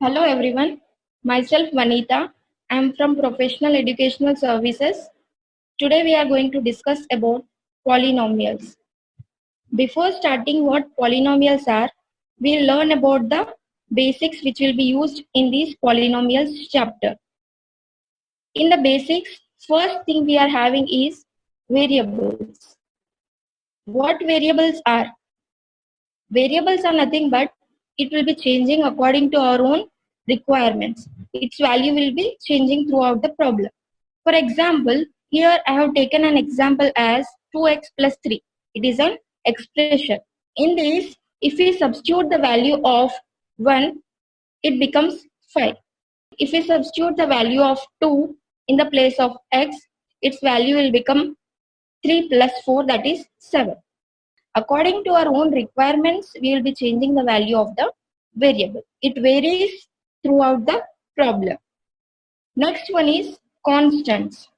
Hello everyone, myself Vanita. I am from Professional Educational Services. Today we are going to discuss about polynomials. Before starting what polynomials are, we'll learn about the basics which will be used in this polynomials chapter. In the basics, first thing we are having is variables. What variables are? Variables are nothing but it will be changing according to our own requirements. Its value will be changing throughout the problem. For example, here I have taken an example as 2x plus 3. It is an expression. In this, if we substitute the value of 1, it becomes 5. If we substitute the value of 2 in the place of x, its value will become 3 plus 4, that is 7. According to our own requirements, we will be changing the value of the variable. It varies throughout the problem. Next one is constants.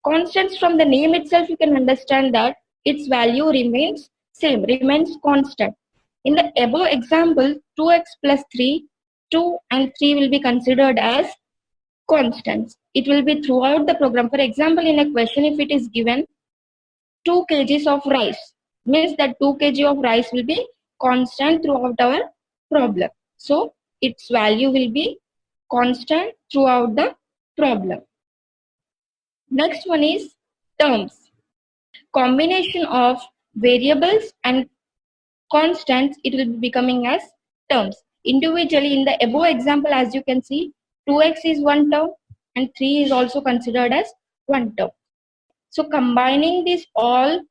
Constants, from the name itself, you can understand that its value remains same, remains constant. In the above example, 2x plus 3, 2 and 3 will be considered as constants. It will be throughout the program. For example, in a question, if it is given 2 kgs of rice, means that 2 kg of rice will be constant throughout our problem. So its value will be constant throughout the problem. Next one is terms. Combination of variables and constants, it will be becoming as terms. Individually, in the above example, as you can see, 2x is one term and 3 is also considered as one term. So combining these all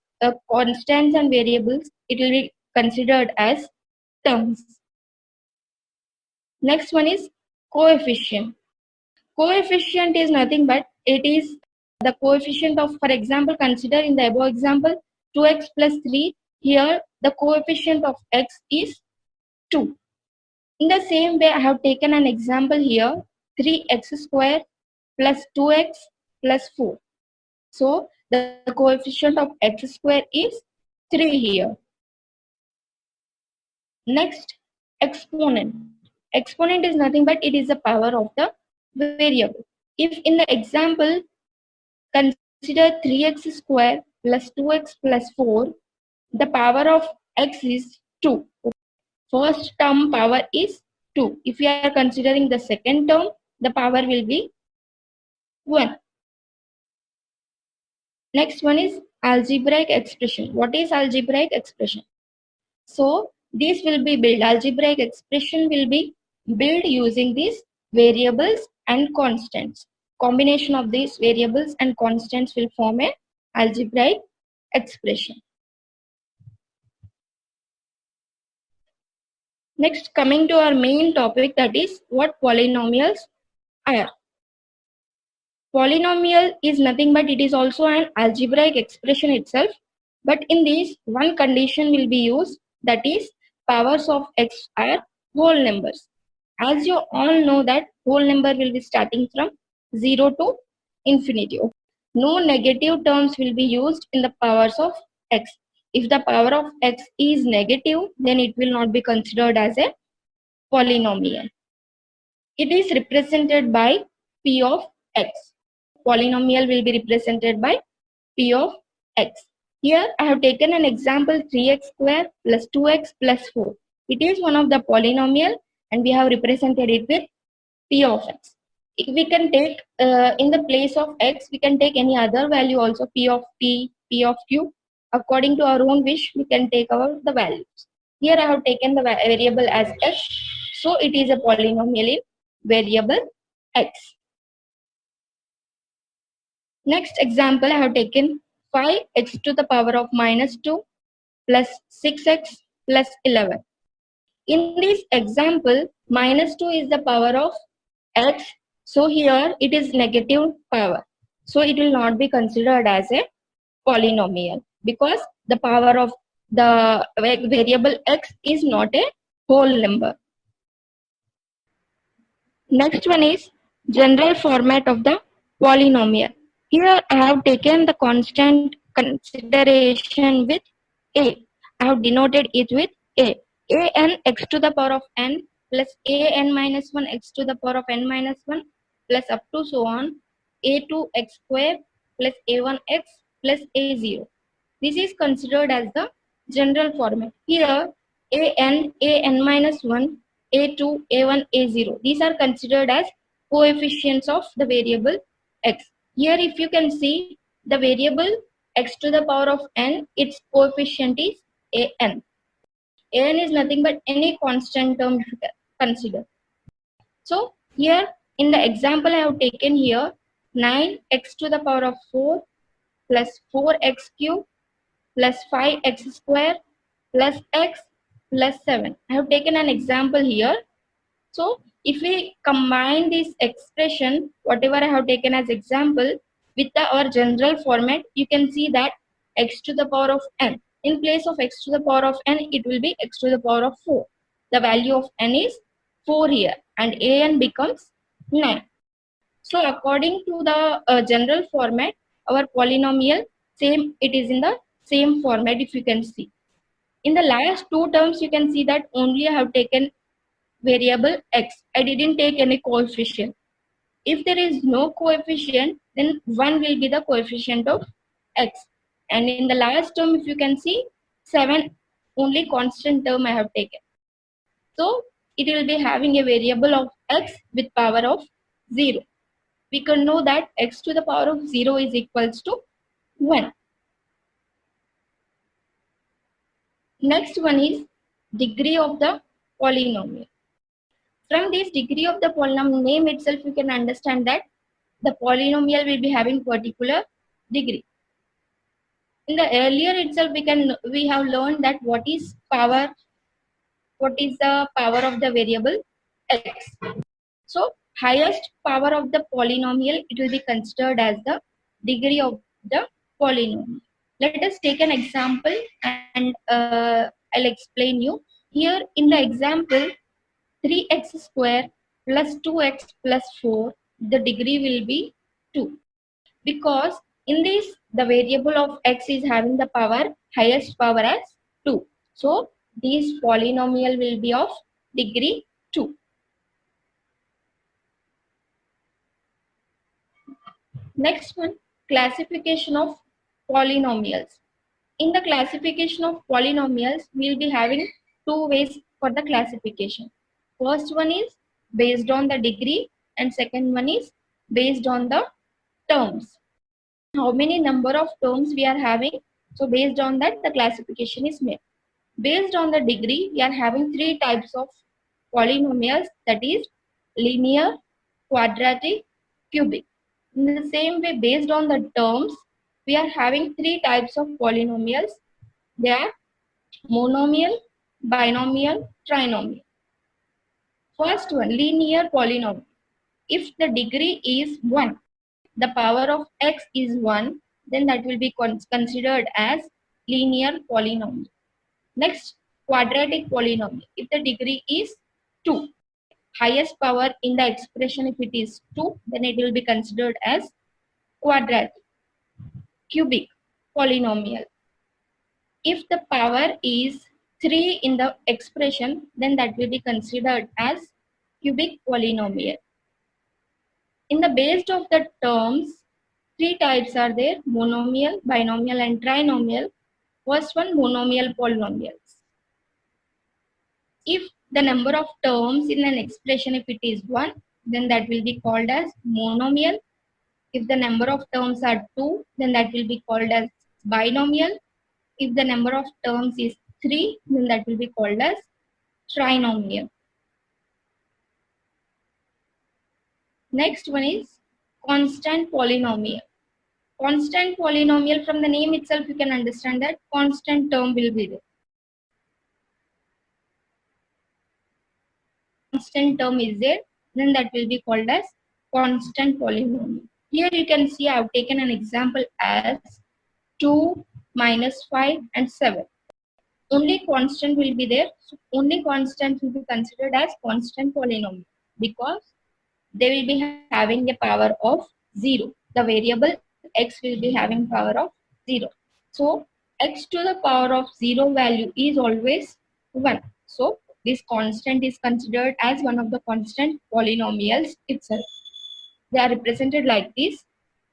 constants and variables, it will be considered as terms. Next one is coefficient. Coefficient is nothing but it is the coefficient of, for example, consider in the above example 2x plus 3. Here the coefficient of x is 2. In the same way, I have taken an example here, 3x square plus 2x plus 4. So the coefficient of x square is 3 here. Next, exponent. Exponent is nothing but it is the power of the variable. If in the example, consider 3x square plus 2x plus 4, the power of x is 2. First term power is 2. If we are considering the second term, the power will be 1. Next one is algebraic expression. What is algebraic expression? So this will be built, algebraic expression will be built using these variables and constants. Combination of these variables and constants will form a algebraic expression. Next, coming to our main topic, that is what polynomials are. Polynomial is nothing but it is also an algebraic expression itself, but in this one condition will be used, that is powers of x are whole numbers. As you all know that whole number will be starting from 0 to infinity. No negative terms will be used in the powers of x. If the power of x is negative, then it will not be considered as a polynomial. It is represented by p of x. Polynomial will be represented by p of x. Here I have taken an example 3x square plus 2x plus 4. It is one of the polynomial and we have represented it with p of x. We can take in the place of x, we can take any other value also, p of t, p of q. According to our own wish, we can take the values. Here I have taken the variable as x, so it is a polynomial in variable x. Next example, I have taken 5x to the power of minus 2 plus 6x plus 11. In this example, minus 2 is the power of x, so here it is negative power. So it will not be considered as a polynomial because the power of the variable x is not a whole number. Next one is general format of the polynomial. Here I have taken the constant consideration with a. I have denoted it with a. A n x to the power of n plus a n minus 1 x to the power of n minus 1 plus up to so on a2 x square plus a1 x plus a0. This is considered as the general format. Here an minus 1, a2, a1, a0. These are considered as coefficients of the variable x. Here if you can see the variable x to the power of n, its coefficient is an. An is nothing but any constant term you consider. So here in the example I have taken here 9x to the power of 4 plus 4x cube plus 5x square plus x plus 7. I have taken an example here. So if we combine this expression, whatever I have taken as example, with our general format, you can see that x to the power of n. In place of x to the power of n, it will be x to the power of 4. The value of n is 4 here and an becomes 9. So according to the general format, our polynomial, same, it is in the same format if you can see. In the last two terms, you can see that only I have taken variable x. I didn't take any coefficient. If there is no coefficient, then 1 will be the coefficient of x. And in the last term, if you can see, 7, only constant term I have taken. So it will be having a variable of x with power of 0. We can know that x to the power of 0 is equals to 1. Next one is degree of the polynomial. From this degree of the polynomial name itself, you can understand that the polynomial will be having particular degree. In the earlier itself, we have learned that what is the power of the variable x. So highest power of the polynomial, it will be considered as the degree of the polynomial. Let us take an example and I'll explain you. Here in the example, 3x square plus 2x plus 4, the degree will be 2. Because in this, the variable of x is having the highest power as 2. So this polynomial will be of degree 2. Next one, classification of polynomials. In the classification of polynomials, we will be having two ways for the classification. First one is based on the degree and second one is based on the terms. How many number of terms we are having? So based on that, the classification is made. Based on the degree, we are having three types of polynomials, that is linear, quadratic, cubic. In the same way, based on the terms, we are having three types of polynomials. They are monomial, binomial, trinomial. First one, linear polynomial. If the degree is 1, the power of x is 1, then that will be considered as linear polynomial. Next, quadratic polynomial. If the degree is 2, highest power in the expression, if it is 2, then it will be considered as quadratic. Cubic polynomial. If the power is 3 in the expression, then that will be considered as cubic polynomial. In the base of the terms, three types are there: monomial, binomial and trinomial. First one, monomial polynomials. If the number of terms in an expression, if it is 1, then that will be called as monomial. If the number of terms are 2, then that will be called as binomial. If the number of terms is 3, then that will be called as trinomial. Next one is constant polynomial. Constant polynomial, from the name itself, you can understand that constant term will be there. Constant term is there, then that will be called as constant polynomial. Here you can see I have taken an example as 2, minus 5 and 7. Only constant will be there. So only constant will be considered as constant polynomial because they will be having a power of 0. The variable x will be having power of 0. So x to the power of 0 value is always 1. So this constant is considered as one of the constant polynomials itself. They are represented like this: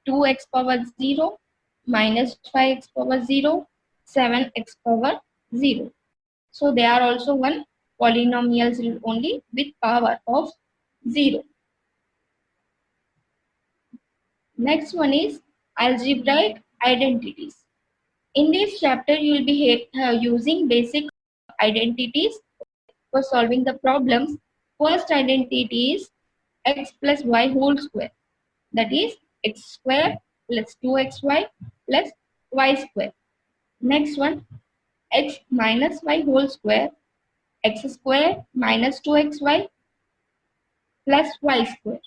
2x power 0, minus 5x power 0, 7x power 0. So they are also one polynomials only with power of 0. Next one is algebraic identities. In this chapter, you will be using basic identities for solving the problems. First identity is x plus y whole square. That is x square plus 2xy plus y square. Next one, x minus y whole square, x square minus 2xy plus y square.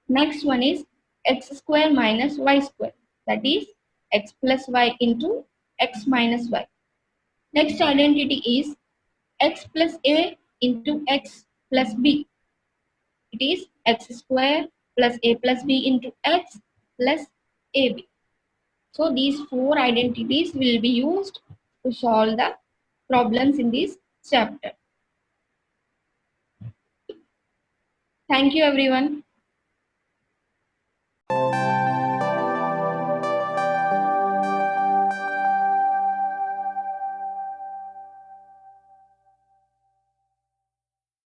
Next one is x square minus y square. That is x plus y into x minus y. Next identity is x plus a into x plus b. It is x square plus a plus b into x plus ab. So these four identities will be used to solve the problems in this chapter. Thank you everyone.